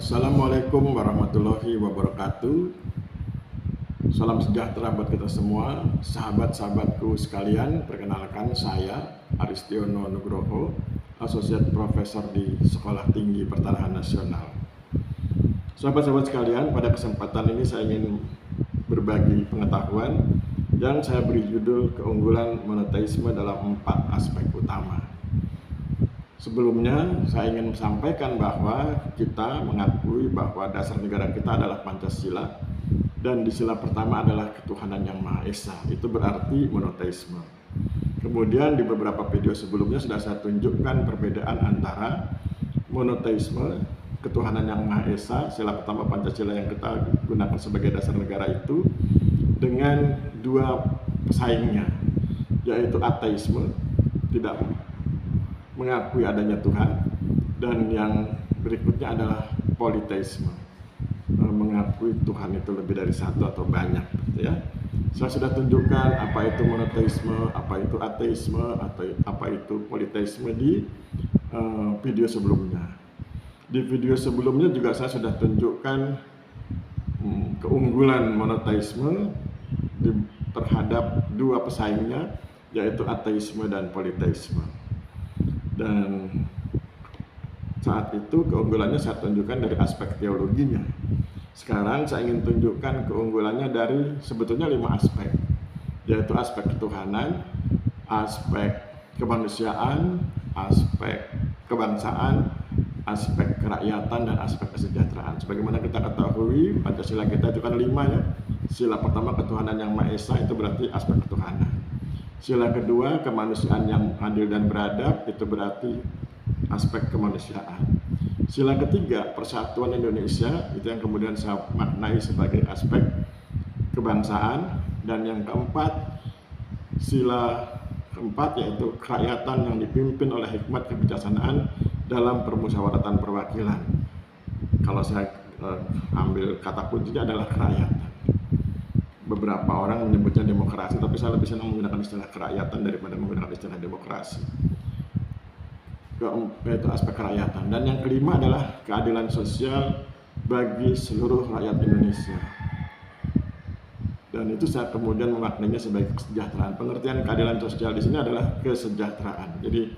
Assalamualaikum warahmatullahi wabarakatuh. Salam sejahtera buat kita semua, sahabat-sahabatku sekalian. Perkenalkan, saya Aristiono Nugroho, Associate Professor di Sekolah Tinggi Pertanahan Nasional. Sahabat-sahabat sekalian, pada kesempatan ini saya ingin berbagi pengetahuan yang saya beri judul keunggulan monoteisme dalam 4 aspek utama. Sebelumnya, saya ingin sampaikan bahwa kita mengakui bahwa dasar negara kita adalah Pancasila, dan di sila pertama adalah ketuhanan yang Maha Esa. Itu berarti monoteisme. Kemudian di beberapa video sebelumnya sudah saya tunjukkan perbedaan antara monoteisme, ketuhanan yang Maha Esa, sila pertama Pancasila yang kita gunakan sebagai dasar negara itu, dengan dua pesaingnya, yaitu ateisme, tidak mengakui adanya Tuhan, dan yang berikutnya adalah politeisme, mengakui Tuhan itu lebih dari satu atau banyak, gitu ya. Saya sudah tunjukkan apa itu monoteisme, apa itu ateisme, atau apa itu politeisme di video sebelumnya. Di video sebelumnya juga saya sudah tunjukkan keunggulan monoteisme terhadap dua pesaingnya, yaitu ateisme dan politeisme. Dan saat itu keunggulannya saya tunjukkan dari aspek teologinya. Sekarang saya ingin tunjukkan keunggulannya dari sebetulnya 5 aspek, yaitu aspek ketuhanan, aspek kemanusiaan, aspek kebangsaan, aspek kerakyatan, dan aspek kesejahteraan. Sebagaimana kita ketahui, Pancasila kita itu kan 5 ya. Sila pertama ketuhanan yang Maha Esa, itu berarti aspek ketuhanan. Sila kedua, kemanusiaan yang adil dan beradab, itu berarti aspek kemanusiaan. Sila ketiga, persatuan Indonesia, itu yang kemudian saya maknai sebagai aspek kebangsaan. Dan yang keempat, sila keempat, yaitu kerakyatan yang dipimpin oleh hikmat kebijaksanaan dalam permusyawaratan perwakilan. Kalau saya ambil kata kuncinya adalah kerakyatan. Beberapa orang menyebutnya demokrasi, tapi saya lebih senang menggunakan istilah kerakyatan daripada menggunakan istilah demokrasi. Yaitu aspek kerakyatan. Dan yang kelima adalah keadilan sosial bagi seluruh rakyat Indonesia. Dan itu saya kemudian memaknainya sebagai kesejahteraan. Pengertian keadilan sosial di sini adalah kesejahteraan. Jadi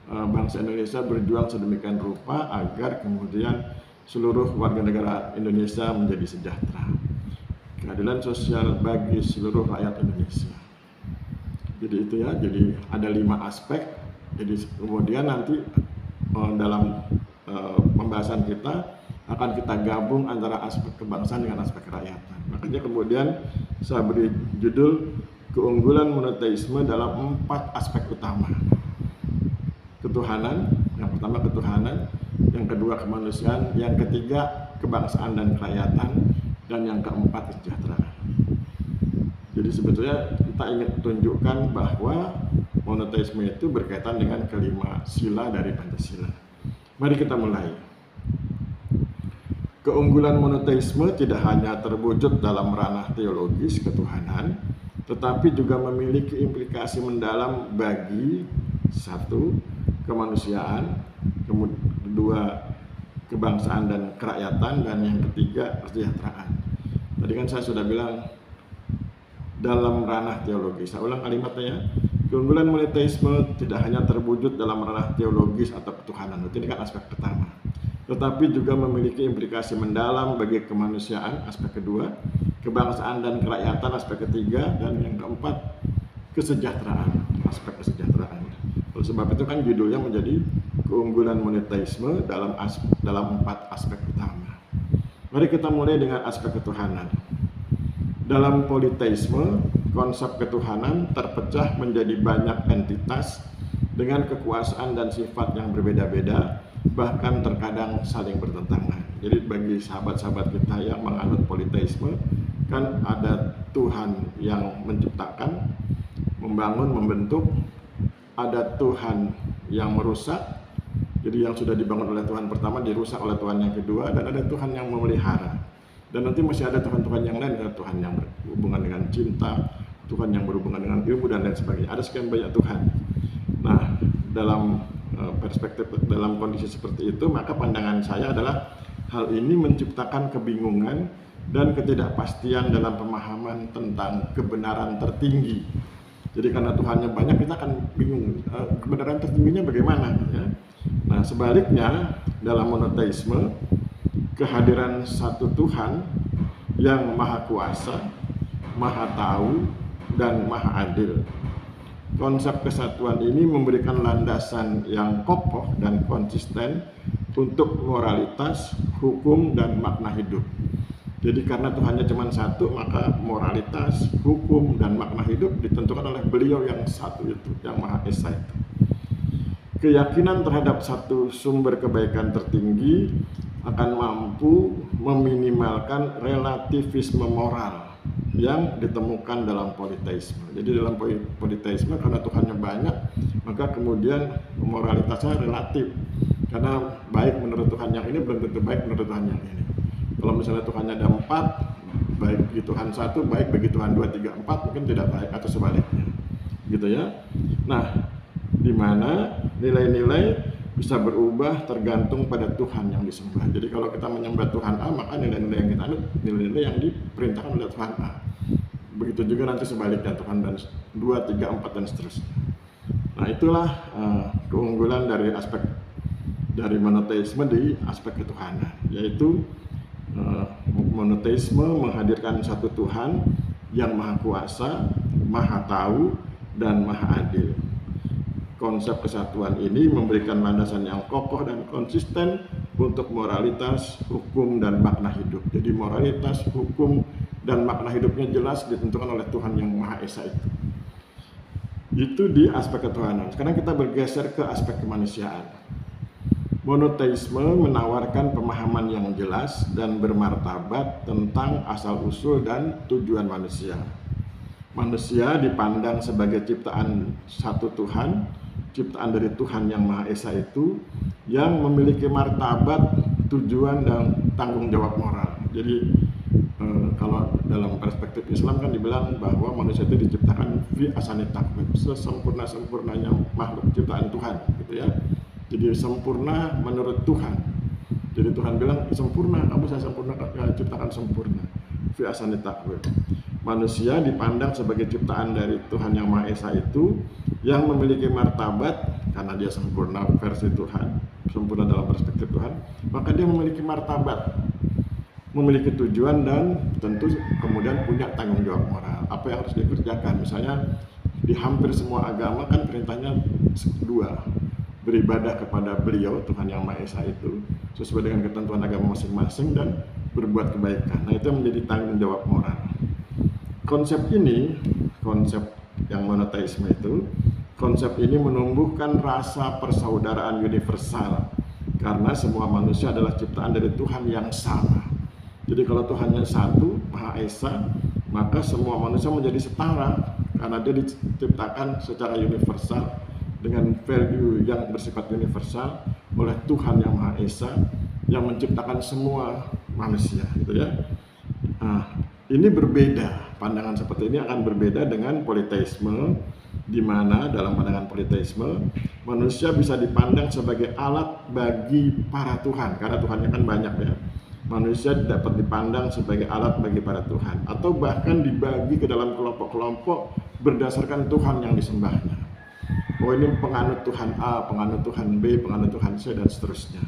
bangsa Indonesia berjuang sedemikian rupa agar kemudian seluruh warga negara Indonesia menjadi sejahtera. Keadilan sosial bagi seluruh rakyat Indonesia. Jadi itu ya, jadi ada 5 aspek. Jadi kemudian nanti dalam pembahasan kita akan kita gabung antara aspek kebangsaan dengan aspek kerakyatan. Makanya kemudian saya beri judul keunggulan monoteisme dalam 4 aspek utama. Ketuhanan, yang pertama ketuhanan, yang kedua kemanusiaan, yang ketiga kebangsaan dan kerakyatan, dan yang keempat kesejahteraan. Jadi sebetulnya kita ingin tunjukkan bahwa monoteisme itu berkaitan dengan kelima sila dari Pancasila. Mari kita mulai. Keunggulan monoteisme tidak hanya terwujud dalam ranah teologis ketuhanan, tetapi juga memiliki implikasi mendalam bagi 1. Kemanusiaan, kedua kebangsaan dan kerakyatan, dan yang ketiga kesejahteraan. Tadi kan saya sudah bilang dalam ranah teologis. Saya ulang kalimatnya. Keunggulan monoteisme tidak hanya terwujud dalam ranah teologis atau ketuhanan. Ini kan aspek pertama. Tetapi juga memiliki implikasi mendalam bagi kemanusiaan, aspek kedua, kebangsaan dan kerakyatan, aspek ketiga, dan yang keempat kesejahteraan, aspek kesejahteraan. Oleh sebab itu kan judulnya menjadi keunggulan monoteisme dalam 4 aspek utama. Mari kita mulai dengan aspek ketuhanan. Dalam politeisme, konsep ketuhanan terpecah menjadi banyak entitas dengan kekuasaan dan sifat yang berbeda-beda, bahkan terkadang saling bertentangan. Jadi bagi sahabat-sahabat kita yang menganut politeisme, kan ada Tuhan yang menciptakan, membangun, membentuk, ada Tuhan yang merusak. Jadi yang sudah dibangun oleh Tuhan pertama dirusak oleh Tuhan yang kedua, dan ada Tuhan yang memelihara. Dan nanti masih ada Tuhan-Tuhan yang lain, ada Tuhan yang berhubungan dengan cinta, Tuhan yang berhubungan dengan ilmu, dan lain sebagainya. Ada sekian banyak Tuhan. Nah, dalam perspektif, dalam kondisi seperti itu, maka pandangan saya adalah Hal ini menciptakan kebingungan dan ketidakpastian dalam pemahaman tentang kebenaran tertinggi. Jadi karena Tuhannya banyak, kita akan bingung kebenaran tertingginya bagaimana ya. Nah, sebaliknya dalam monoteisme, kehadiran satu Tuhan yang maha kuasa, maha tahu, dan maha adil. Konsep kesatuan ini memberikan landasan yang kokoh dan konsisten untuk moralitas, hukum, dan makna hidup. Jadi karena Tuhannya cuma satu, maka moralitas, hukum, dan makna hidup ditentukan oleh Beliau yang satu itu, yang Maha Esa itu. Keyakinan terhadap satu sumber kebaikan tertinggi akan mampu meminimalkan relativisme moral yang ditemukan dalam politeisme. Jadi dalam politeisme, karena Tuhannya banyak, maka kemudian moralitasnya relatif. Karena baik menurut Tuhan yang ini belum tentu baik menurut Tuhan yang ini. Kalau misalnya Tuhannya ada 4, baik bagi Tuhan 1, baik bagi Tuhan 2, 3, 4, mungkin tidak baik atau sebaliknya. Gitu ya. Nah, di mana nilai-nilai bisa berubah tergantung pada Tuhan yang disembah. Jadi kalau kita menyembah Tuhan A, maka nilai-nilai yang kita anut, nilai-nilai yang diperintahkan oleh Tuhan A. Begitu juga nanti sebaliknya, Tuhan dan 2, 3, 4, dan seterusnya. Nah, itulah keunggulan dari aspek dari monoteisme di aspek ketuhanan, yaitu monoteisme menghadirkan satu Tuhan yang maha kuasa, maha tahu, dan maha adil. Konsep kesatuan ini memberikan landasan yang kokoh dan konsisten untuk moralitas, hukum, dan makna hidup. Jadi moralitas, hukum, dan makna hidupnya jelas ditentukan oleh Tuhan yang Maha Esa itu. Itu di aspek ketuhanan. Sekarang kita bergeser ke aspek kemanusiaan. Monoteisme menawarkan pemahaman yang jelas dan bermartabat tentang asal-usul dan tujuan manusia. Manusia dipandang sebagai ciptaan satu Tuhan, ciptaan dari Tuhan yang Maha Esa itu, yang memiliki martabat, tujuan, dan tanggung jawab moral. Jadi kalau dalam perspektif Islam kan dibilang bahwa manusia itu diciptakan fi ahsani taqwim, sesempurna-sempurnanya makhluk ciptaan Tuhan, gitu ya. Jadi sempurna menurut Tuhan. Jadi Tuhan bilang sempurna, kamu saya sempurna, ciptakan sempurna. Fi ahsani taqwim. Manusia dipandang sebagai ciptaan dari Tuhan yang Maha Esa itu, yang memiliki martabat karena dia sempurna versi Tuhan, sempurna dalam perspektif Tuhan, maka dia memiliki martabat, memiliki tujuan, dan tentu kemudian punya tanggung jawab moral. Apa yang harus dikerjakan? Misalnya di hampir semua agama kan perintahnya dua, beribadah kepada Beliau Tuhan yang Maha Esa itu sesuai dengan ketentuan agama masing-masing dan berbuat kebaikan. Nah, itu menjadi tanggung jawab moral. Konsep ini, konsep yang monoteisme itu, konsep ini menumbuhkan rasa persaudaraan universal karena semua manusia adalah ciptaan dari Tuhan yang sama. Jadi kalau Tuhannya satu, Maha Esa, maka semua manusia menjadi setara karena dia diciptakan secara universal dengan value yang bersifat universal oleh Tuhan yang Maha Esa yang menciptakan semua manusia, gitu ya. Nah, ini berbeda, pandangan seperti ini akan berbeda dengan politeisme, di mana dalam pandangan politeisme manusia bisa dipandang sebagai alat bagi para Tuhan, karena Tuhannya kan banyak ya. Manusia dapat dipandang sebagai alat bagi para Tuhan, atau bahkan dibagi ke dalam kelompok-kelompok berdasarkan Tuhan yang disembahnya. Oh, ini penganut Tuhan A, penganut Tuhan B, penganut Tuhan C, dan seterusnya.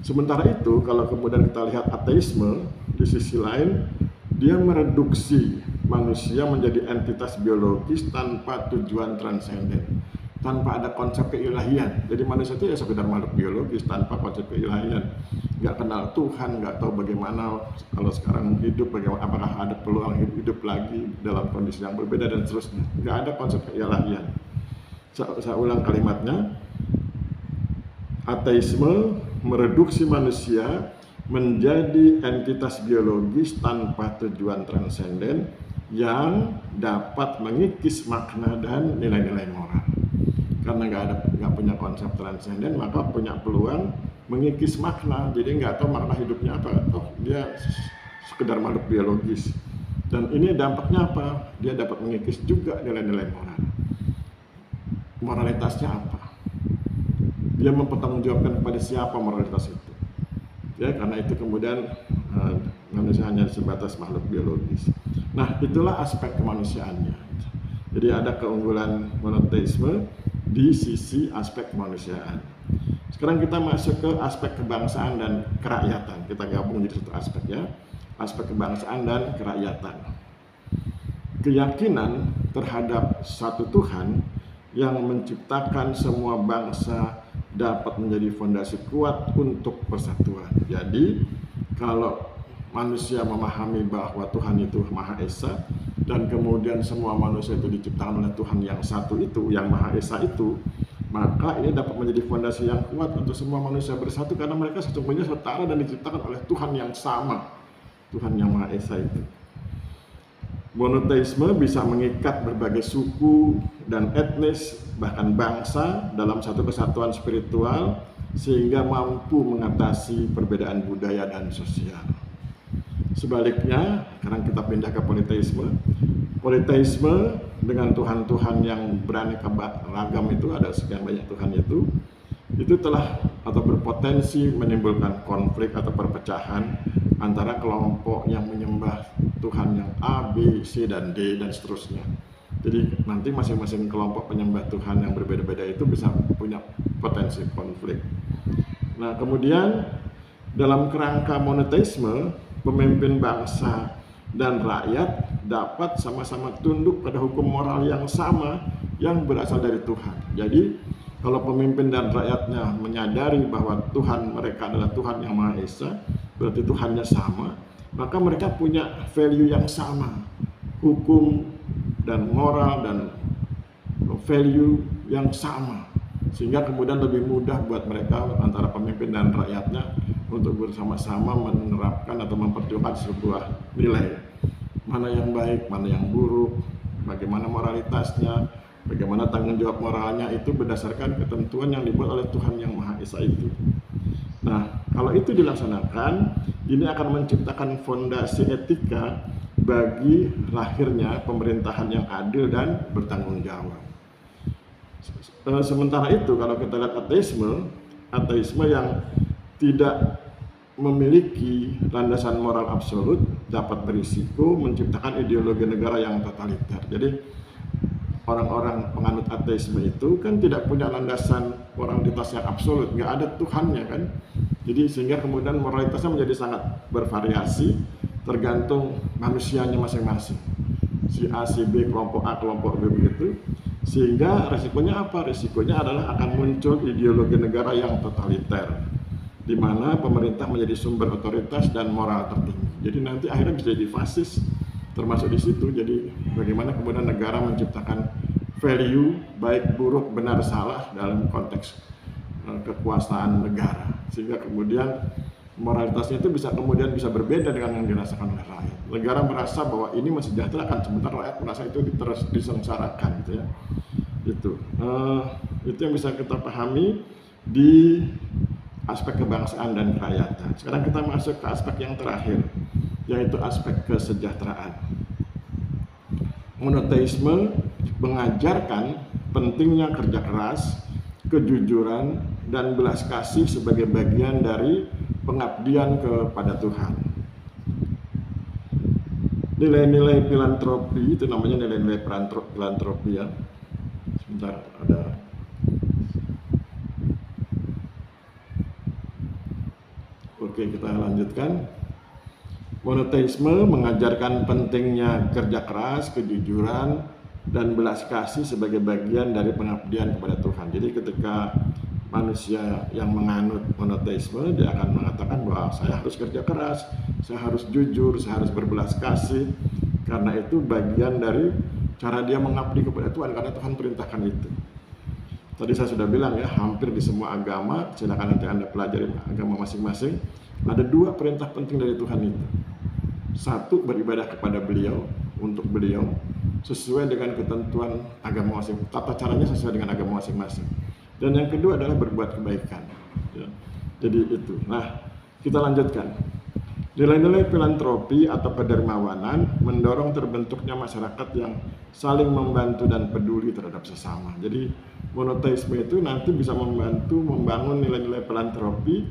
Sementara itu, kalau kemudian kita lihat ateisme, di sisi lain, dia mereduksi manusia menjadi entitas biologis tanpa tujuan transenden, tanpa ada konsep keilahian. Jadi manusia itu ya sekedar makhluk biologis tanpa konsep keilahian. Nggak kenal Tuhan, nggak tahu bagaimana kalau sekarang hidup, bagaimana, apakah ada peluang hidup lagi dalam kondisi yang berbeda, dan seterusnya. Nggak ada konsep keilahian. Saya ulang kalimatnya, ateisme mereduksi manusia menjadi entitas biologis tanpa tujuan transenden yang dapat mengikis makna dan nilai-nilai moral. Karena nggak punya konsep transenden, maka punya peluang mengikis makna. Jadi nggak tahu makna hidupnya apa, dia sekedar makhluk biologis. Dan ini dampaknya apa? Dia dapat mengikis juga nilai-nilai moral. Moralitasnya apa? Dia mempertanggungjawabkan kepada siapa moralitas itu? ya, karena itu kemudian manusia hanya sebatas makhluk biologis. Nah, itulah aspek kemanusiaannya. Jadi ada keunggulan monoteisme di sisi aspek kemanusiaan. Sekarang kita masuk ke aspek kebangsaan dan kerakyatan. Kita gabung jadi satu aspek, ya, aspek kebangsaan dan kerakyatan. Keyakinan terhadap satu Tuhan yang menciptakan semua bangsa dapat menjadi fondasi kuat untuk persatuan. Jadi kalau manusia memahami bahwa Tuhan itu Maha Esa, dan kemudian semua manusia itu diciptakan oleh Tuhan yang satu itu, yang Maha Esa itu, maka ini dapat menjadi fondasi yang kuat untuk semua manusia bersatu, karena mereka sesungguhnya setara dan diciptakan oleh Tuhan yang sama, Tuhan yang Maha Esa itu. Monoteisme bisa mengikat berbagai suku dan etnis, bahkan bangsa dalam satu kesatuan spiritual, sehingga mampu mengatasi perbedaan budaya dan sosial. Sebaliknya, sekarang kita pindah ke politeisme. Politeisme dengan Tuhan-Tuhan yang beraneka ragam itu, ada sekian banyak Tuhan itu telah atau berpotensi menimbulkan konflik atau perpecahan antara kelompok yang menyembah Tuhan yang A, B, C, dan D, dan seterusnya. Jadi nanti masing-masing kelompok penyembah Tuhan yang berbeda-beda itu bisa punya potensi konflik. Nah, kemudian dalam kerangka monoteisme, pemimpin bangsa dan rakyat dapat sama-sama tunduk pada hukum moral yang sama yang berasal dari Tuhan. Jadi kalau pemimpin dan rakyatnya menyadari bahwa Tuhan mereka adalah Tuhan yang Maha Esa, berarti Tuhannya sama, maka mereka punya value yang sama, hukum dan moral dan value yang sama, sehingga kemudian lebih mudah buat mereka antara pemimpin dan rakyatnya untuk bersama-sama menerapkan atau memperjuangkan sebuah nilai, mana yang baik, mana yang buruk, bagaimana moralitasnya, bagaimana tanggung jawab moralnya, itu berdasarkan ketentuan yang dibuat oleh Tuhan yang Maha Esa itu. Nah, kalau itu dilaksanakan, ini akan menciptakan fondasi etika bagi lahirnya pemerintahan yang adil dan bertanggung jawab. Sementara itu, kalau kita lihat ateisme yang tidak memiliki landasan moral absolut dapat berisiko menciptakan ideologi negara yang totaliter. Jadi orang-orang penganut ateisme itu kan tidak punya landasan moralitas yang absolut, nggak ada Tuhannya kan. Jadi sehingga kemudian moralitasnya menjadi sangat bervariasi tergantung manusianya masing-masing. Si A, si B, kelompok A, kelompok B begitu. Sehingga resikonya apa? Resikonya adalah akan muncul ideologi negara yang totaliter, di mana pemerintah menjadi sumber otoritas dan moral tertinggi. Jadi nanti akhirnya bisa jadi fasis termasuk di situ. Jadi bagaimana kemudian negara menciptakan value baik buruk benar salah dalam konteks kekuasaan negara, sehingga kemudian moralitasnya itu bisa berbeda dengan yang dirasakan oleh rakyat. Negara merasa bahwa ini mensejahterakan, sementara rakyat merasa itu terus disengsarakan, gitu ya. Itu yang bisa kita pahami di aspek kebangsaan dan kerakyatan. Sekarang kita masuk ke aspek yang terakhir, yaitu aspek kesejahteraan. Monoteisme mengajarkan pentingnya kerja keras, kejujuran, dan belas kasih sebagai bagian dari pengabdian kepada Tuhan. Nilai-nilai filantropi, itu namanya nilai-nilai filantropi ya. Sebentar, ada. Oke, kita lanjutkan. Monoteisme mengajarkan pentingnya kerja keras, kejujuran, dan belas kasih sebagai bagian dari pengabdian kepada Tuhan. Jadi ketika manusia yang menganut monoteisme, dia akan mengatakan bahwa saya harus kerja keras, saya harus jujur, saya harus berbelas kasih, karena itu bagian dari cara dia mengabdi kepada Tuhan, karena Tuhan perintahkan itu. Tadi saya sudah bilang ya, hampir di semua agama, silakan nanti Anda pelajari agama masing-masing, ada dua perintah penting dari Tuhan itu. Satu, beribadah kepada beliau, untuk beliau, sesuai dengan ketentuan agama masing, tata caranya sesuai dengan agama masing-masing. Dan yang kedua adalah berbuat kebaikan. Ya. Jadi itu. Nah, kita lanjutkan. Nilai-nilai filantropi atau kedermawanan mendorong terbentuknya masyarakat yang saling membantu dan peduli terhadap sesama. Jadi monoteisme itu nanti bisa membantu membangun nilai-nilai filantropi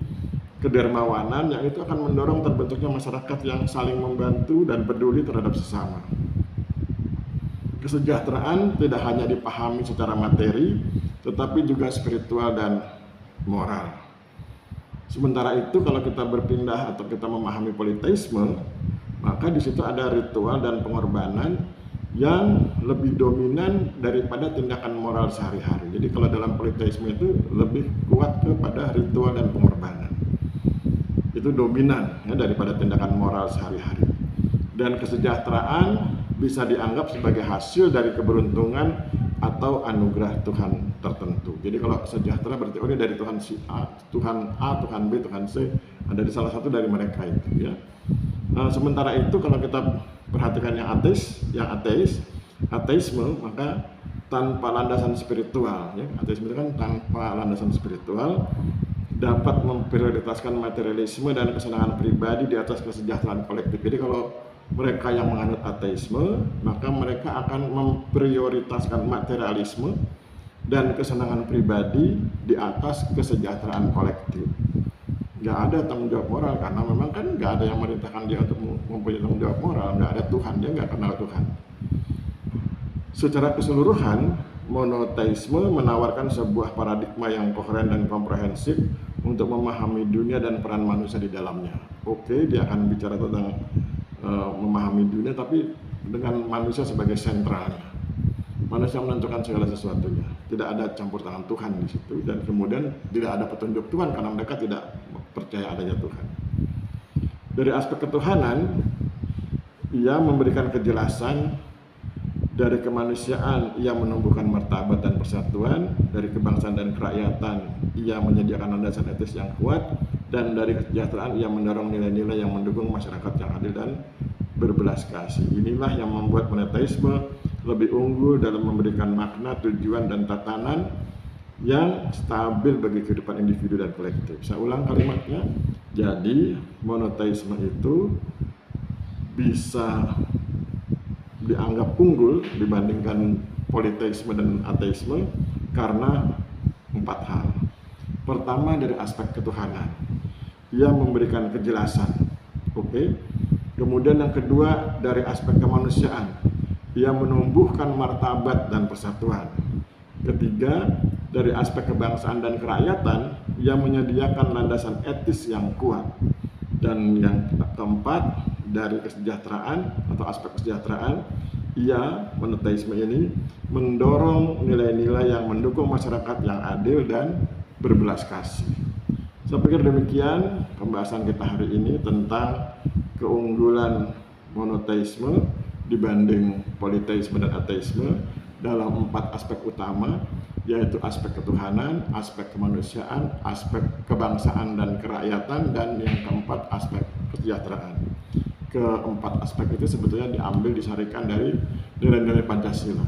kedermawanan yang itu akan mendorong terbentuknya masyarakat yang saling membantu dan peduli terhadap sesama. Kesejahteraan tidak hanya dipahami secara materi, tetapi juga spiritual dan moral. Sementara itu kalau kita berpindah atau kita memahami politeisme, maka di situ ada ritual dan pengorbanan yang lebih dominan daripada tindakan moral sehari-hari. Jadi kalau dalam politeisme itu lebih kuat kepada ritual dan pengorbanan. Itu dominan ya, daripada tindakan moral sehari-hari. Dan kesejahteraan bisa dianggap sebagai hasil dari keberuntungan atau anugerah Tuhan tertentu. Jadi kalau sejahtera berarti ini dari Tuhan si A, Tuhan A, Tuhan B, Tuhan C, ada di salah satu dari mereka itu ya. Sementara itu kalau kita perhatikan yang ateisme, maka tanpa landasan spiritual ya. Ateisme itu kan tanpa landasan spiritual, dapat memprioritaskan materialisme dan kesenangan pribadi di atas kesejahteraan kolektif. Jadi kalau mereka yang menganut ateisme, maka mereka akan memprioritaskan materialisme dan kesenangan pribadi di atas kesejahteraan kolektif. Nggak ada tanggung jawab moral, karena memang kan nggak ada yang merintahkan dia untuk mempunyai tanggung jawab moral, nggak ada Tuhan, dia nggak kenal Tuhan. Secara keseluruhan, monoteisme menawarkan sebuah paradigma yang koheren dan komprehensif untuk memahami dunia dan peran manusia di dalamnya. Oke, dia akan bicara tentang memahami dunia, tapi dengan manusia sebagai sentralnya. Manusia menentukan segala sesuatunya. Tidak ada campur tangan Tuhan di situ, dan kemudian tidak ada petunjuk Tuhan karena mereka tidak percaya adanya Tuhan. Dari aspek ketuhanan, ia memberikan kejelasan. Dari kemanusiaan, ia menumbuhkan martabat dan persatuan. Dari kebangsaan dan kerakyatan, ia menyediakan landasan etis yang kuat. Dan dari kesejahteraan, ia mendorong nilai-nilai yang mendukung masyarakat yang adil dan berbelas kasih. Inilah yang membuat monoteisme lebih unggul dalam memberikan makna, tujuan, dan tatanan yang stabil bagi kehidupan individu dan kolektif. Saya ulang kalimatnya. Jadi monoteisme itu bisa dianggap unggul dibandingkan politeisme dan ateisme karena 4 hal. Pertama, dari aspek ketuhanan, ia memberikan kejelasan. Oke. Kemudian yang kedua, dari aspek kemanusiaan, ia menumbuhkan martabat dan persatuan. Ketiga, dari aspek kebangsaan dan kerakyatan, ia menyediakan landasan etis yang kuat. Dan yang keempat, dari kesejahteraan atau aspek kesejahteraan, ia, monoteisme ini, mendorong nilai-nilai yang mendukung masyarakat yang adil dan berbelas kasih. Saya pikir demikian pembahasan kita hari ini tentang keunggulan monoteisme dibanding politeisme dan ateisme dalam 4 aspek utama, yaitu aspek ketuhanan, aspek kemanusiaan, aspek kebangsaan dan kerakyatan, dan yang keempat aspek kesejahteraan. Keempat aspek itu sebetulnya diambil, disarikan dari nilai-nilai Pancasila.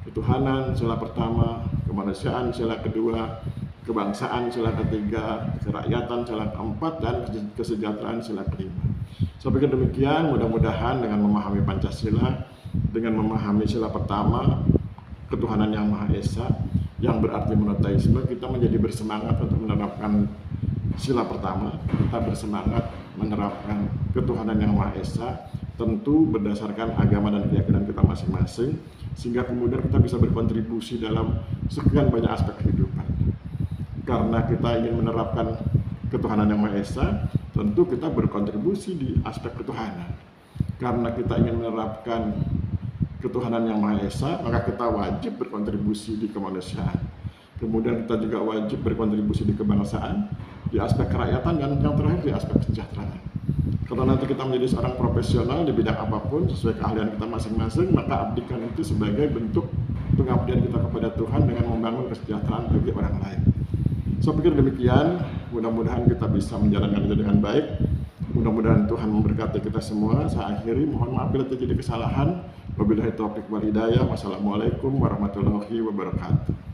Ketuhanan sila pertama, kemanusiaan sila kedua, kebangsaan sila ketiga, kerakyatan sila keempat, dan kesejahteraan sila kelima. Saya pikir demikian, mudah-mudahan dengan memahami Pancasila, dengan memahami sila pertama, ketuhanan yang Maha Esa, yang berarti monoteisme, kita menjadi bersemangat untuk menerapkan sila pertama, kita bersemangat menerapkan ketuhanan yang Maha Esa, tentu berdasarkan agama dan keyakinan kita masing-masing, sehingga kemudian kita bisa berkontribusi dalam sekian banyak aspek kehidupan. Karena kita ingin menerapkan ketuhanan yang Maha Esa, tentu kita berkontribusi di aspek ketuhanan. Karena kita ingin menerapkan ketuhanan yang Maha Esa, maka kita wajib berkontribusi di kemanusiaan. Kemudian kita juga wajib berkontribusi di kebangsaan, di aspek kerakyatan, dan yang terakhir di aspek kesejahteraan. Kalau nanti kita menjadi seorang profesional di bidang apapun sesuai keahlian kita masing-masing, maka abdikan itu sebagai bentuk pengabdian kita kepada Tuhan dengan membangun kesejahteraan bagi orang lain. Saya pikir demikian, mudah-mudahan kita bisa menjalankan itu dengan baik. Mudah-mudahan Tuhan memberkati kita semua. Saya akhiri, mohon maaf bila terjadi kesalahan. Wabillahi taufiq wal hidayah. Wassalamualaikum warahmatullahi wabarakatuh.